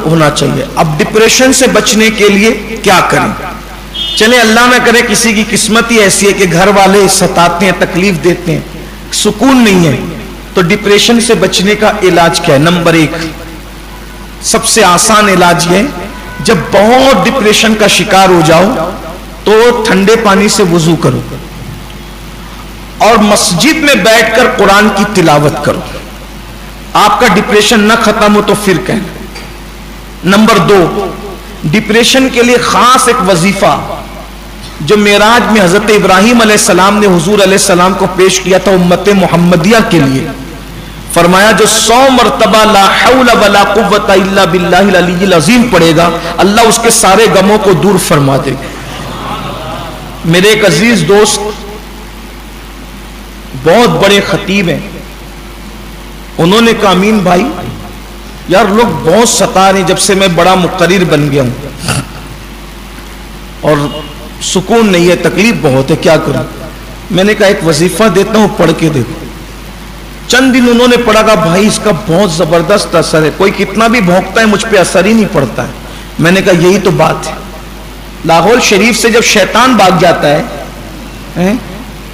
ہونا چاہیے. اب ڈپریشن سے بچنے کے لیے کیا کریں؟ چلیں اللہ نہ کرے کسی کی قسمت ہی ایسی ہے کہ گھر والے ستاتے ہیں، تکلیف دیتے ہیں، سکون نہیں ہے، تو ڈپریشن سے بچنے کا علاج کیا ہے؟ نمبر 1 سب سے آسان علاج یہ ہے، جب بہت ڈپریشن کا شکار ہو جاؤ تو ٹھنڈے پانی سے وضو کرو اور مسجد میں بیٹھ کر قرآن کی تلاوت کرو. آپ کا ڈپریشن نہ ختم ہو تو پھر کہیں. نمبر 2 ڈپریشن کے لیے خاص ایک وظیفہ جو معراج میں حضرت ابراہیم علیہ السلام نے حضور علیہ السلام کو پیش کیا تھا امت محمدیہ کے لیے. فرمایا جو 100 مرتبہ لا حول ولا قوت الا باللہ العلی العظیم پڑھے گا اللہ اس کے سارے غموں کو دور فرما دے گا. میرے ایک عزیز دوست بہت بڑے خطیب ہیں، انہوں نے کہا امین بھائی یار لوگ بہت ستا رہے ہیں جب سے میں بڑا مقرر بن گیا ہوں اور سکون نہیں ہے، تکلیف بہت ہے، کیا کروں؟ میں نے کہا ایک وظیفہ دیتا ہوں، پڑھ کے دیکھو. چند دن انہوں نے پڑھا، کہا بھائی اس کا بہت زبردست اثر ہے، کوئی کتنا بھی بھونکتا ہے مجھ پہ اثر ہی نہیں پڑتا ہے. میں نے کہا یہی تو بات ہے. لاہور شریف سے جب شیطان بھاگ جاتا ہے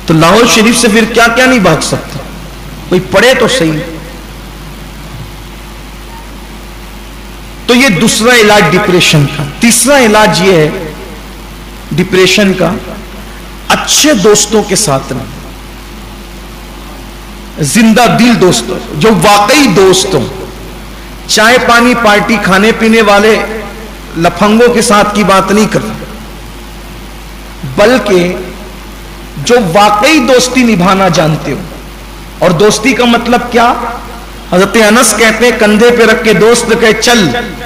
تو لاہور شریف سے پھر کیا کیا نہیں بھاگ سکتا. کوئی پڑھے تو صحیح. تو یہ دوسرا علاج ڈپریشن کا. تیسرا علاج یہ ہے ڈپریشن کا، اچھے دوستوں کے ساتھ رہیں، زندہ دل دوستوں جو واقعی دوست ہوں. چائے پانی پارٹی کھانے پینے والے لفنگوں کے ساتھ کی بات نہیں کرتا، بلکہ جو واقعی دوستی نبھانا جانتے ہو. اور دوستی کا مطلب کیا؟ حضرت انس کہتے ہیں کندھے پہ رکھ کے دوست کہے چل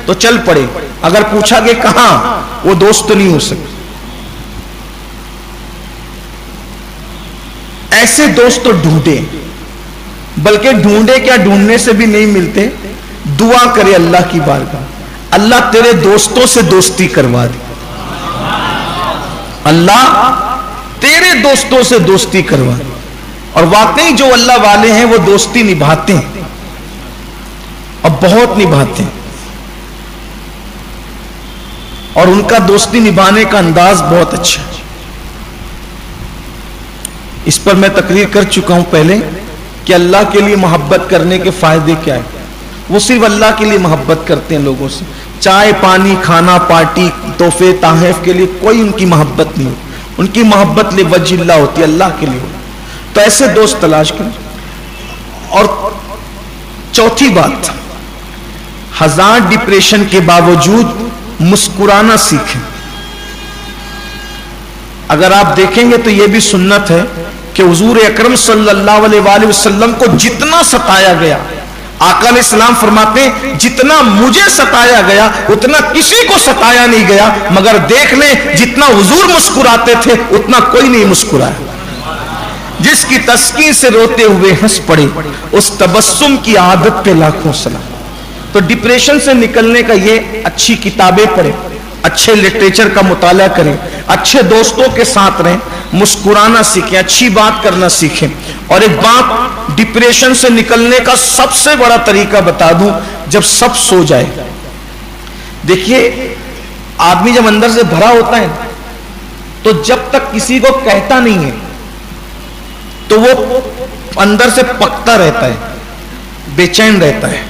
تو چل پڑے، اگر پوچھا کہ کہاں، وہ دوست نہیں ہو سکتے. ایسے دوست تو ڈھونڈے، بلکہ ڈھونڈے کیا ڈھونڈنے سے بھی نہیں ملتے. دعا کرے اللہ کی بارگاہ، اللہ تیرے دوستوں سے دوستی کروا دے، اللہ تیرے دوستوں سے دوستی کروا دے. اور واقعی جو اللہ والے ہیں وہ دوستی نبھاتے ہیں اور بہت نبھاتے ہیں، اور ان کا دوستی نبھانے کا انداز بہت اچھا ہے. اس پر میں تقریر کر چکا ہوں پہلے کہ اللہ کے لیے محبت کرنے کے فائدے کیا ہے. وہ صرف اللہ کے لیے محبت کرتے ہیں لوگوں سے. چائے پانی کھانا پارٹی تحفے تحائف کے لیے کوئی ان کی محبت نہیں ہوتی، ان کی محبت لوجہ اللہ ہوتی ہے، اللہ کے لیے ہوتی. تو ایسے دوست تلاش کریں. اور چوتھی بات، 1000 ڈپریشن کے باوجود مسکرانا سیکھیں. اگر آپ دیکھیں گے تو یہ بھی سنت ہے کہ حضور اکرم صلی اللہ علیہ وآلہ وسلم کو جتنا ستایا گیا، آقا علیہ السلام فرماتے ہیں جتنا مجھے ستایا گیا اتنا کسی کو ستایا نہیں گیا، مگر دیکھ لیں جتنا حضور مسکراتے تھے اتنا کوئی نہیں مسکرایا. جس کی تسکین سے روتے ہوئے ہنس پڑے اس تبسم کی عادت پہ لاکھوں سلام. تو ڈپریشن سے نکلنے کا یہ اچھی کتابیں پڑھیں، اچھے لٹریچر کا مطالعہ کریں، اچھے دوستوں کے ساتھ رہیں، مسکرانا سیکھیں، اچھی بات کرنا سیکھیں. اور ایک بات ڈپریشن سے نکلنے کا سب سے بڑا طریقہ بتا دوں، جب سب سو جائے. دیکھیے آدمی جب اندر سے بھرا ہوتا ہے تو جب تک کسی کو کہتا نہیں ہے تو وہ اندر سے پکتا رہتا ہے، بے چین رہتا ہے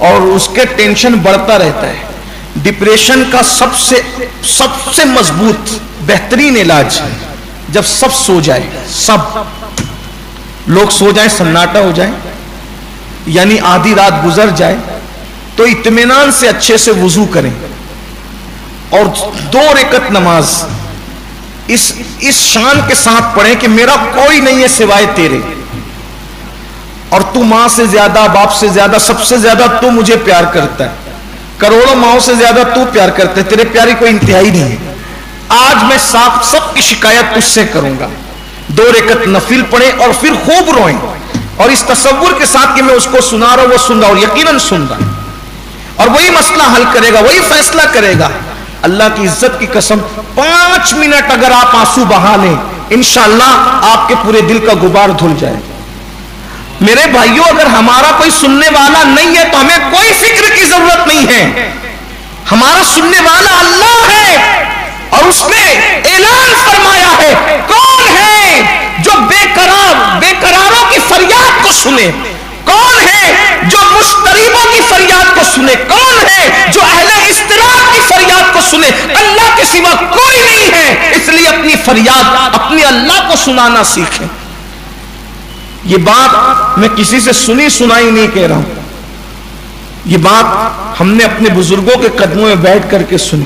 اور اس کے ٹینشن بڑھتا رہتا ہے. ڈپریشن کا سب سے مضبوط بہترین علاج جب سب سو جائے، سب لوگ سو جائیں، سناٹا ہو جائے، یعنی آدھی رات گزر جائے، تو اطمینان سے اچھے سے وضو کریں اور 2 رکعت نماز اس شان کے ساتھ پڑھیں کہ میرا کوئی نہیں ہے سوائے تیرے، اور تو ماں سے زیادہ باپ سے زیادہ سب سے زیادہ تو مجھے پیار کرتا ہے، کروڑوں ماؤں سے زیادہ تو پیار کرتے، تیرے پیاری کوئی انتہائی نہیں ہے. آج میں سب کی شکایت تجھ سے کروں گا. 2 رکعت نفل پڑھیں اور پھر خوب روئیں، اور اس تصور کے ساتھ کہ میں اس کو سنا رہا ہوں، وہ سن رہا، اور یقیناً سن رہا، اور وہی مسئلہ حل کرے گا، وہی فیصلہ کرے گا. اللہ کی عزت کی قسم 5 منٹ اگر آپ آنسو بہا لیں انشاءاللہ آپ کے پورے دل کا غبار دھل جائے. میرے بھائیوں اگر ہمارا کوئی سننے والا نہیں ہے تو ہمیں کوئی فکر کی ضرورت نہیں ہے. ہمارا سننے والا اللہ ہے، اور اس نے اعلان فرمایا ہے کون ہے جو بے قراروں کی فریاد کو سنے، کون ہے جو مضطربوں کی فریاد کو سنے، کون ہے جو اہل اضطراب کی فریاد کو سنے؟ اللہ کے سوا کوئی نہیں ہے، اس لیے اپنی فریاد اپنے اللہ کو سنانا سیکھیں۔ یہ بات میں کسی سے سنی سنائی نہیں کہہ رہا ہوں، یہ بات ہم نے اپنے بزرگوں کے قدموں میں بیٹھ کر کے سنی،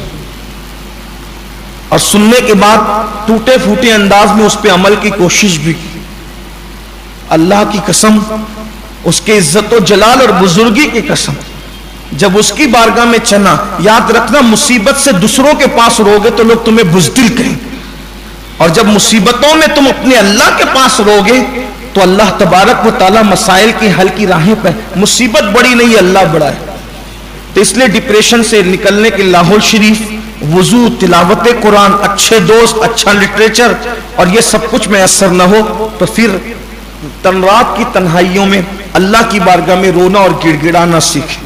اور سننے کے بعد ٹوٹے پھوٹے انداز میں اس پہ عمل کی کوشش بھی کی۔ اللہ کی قسم، اس کے عزت و جلال اور بزرگی کی قسم، جب اس کی بارگاہ میں چنا، یاد رکھنا مصیبت سے دوسروں کے پاس روگے تو لوگ تمہیں بزدل کہیں، اور جب مصیبتوں میں تم اپنے اللہ کے پاس روگے تو اللہ تبارک و تعالی مسائل کی حل کی راہیں پر، مصیبت بڑی نہیں، اللہ بڑا ہے۔ تو اس لیے ڈپریشن سے نکلنے کے لاہور شریف، وضو، تلاوت قرآن، اچھے دوست، اچھا لٹریچر، اور یہ سب کچھ میسر نہ ہو تو پھر رات کی تنہائیوں میں اللہ کی بارگاہ میں رونا اور گڑ گڑانا سیکھیں۔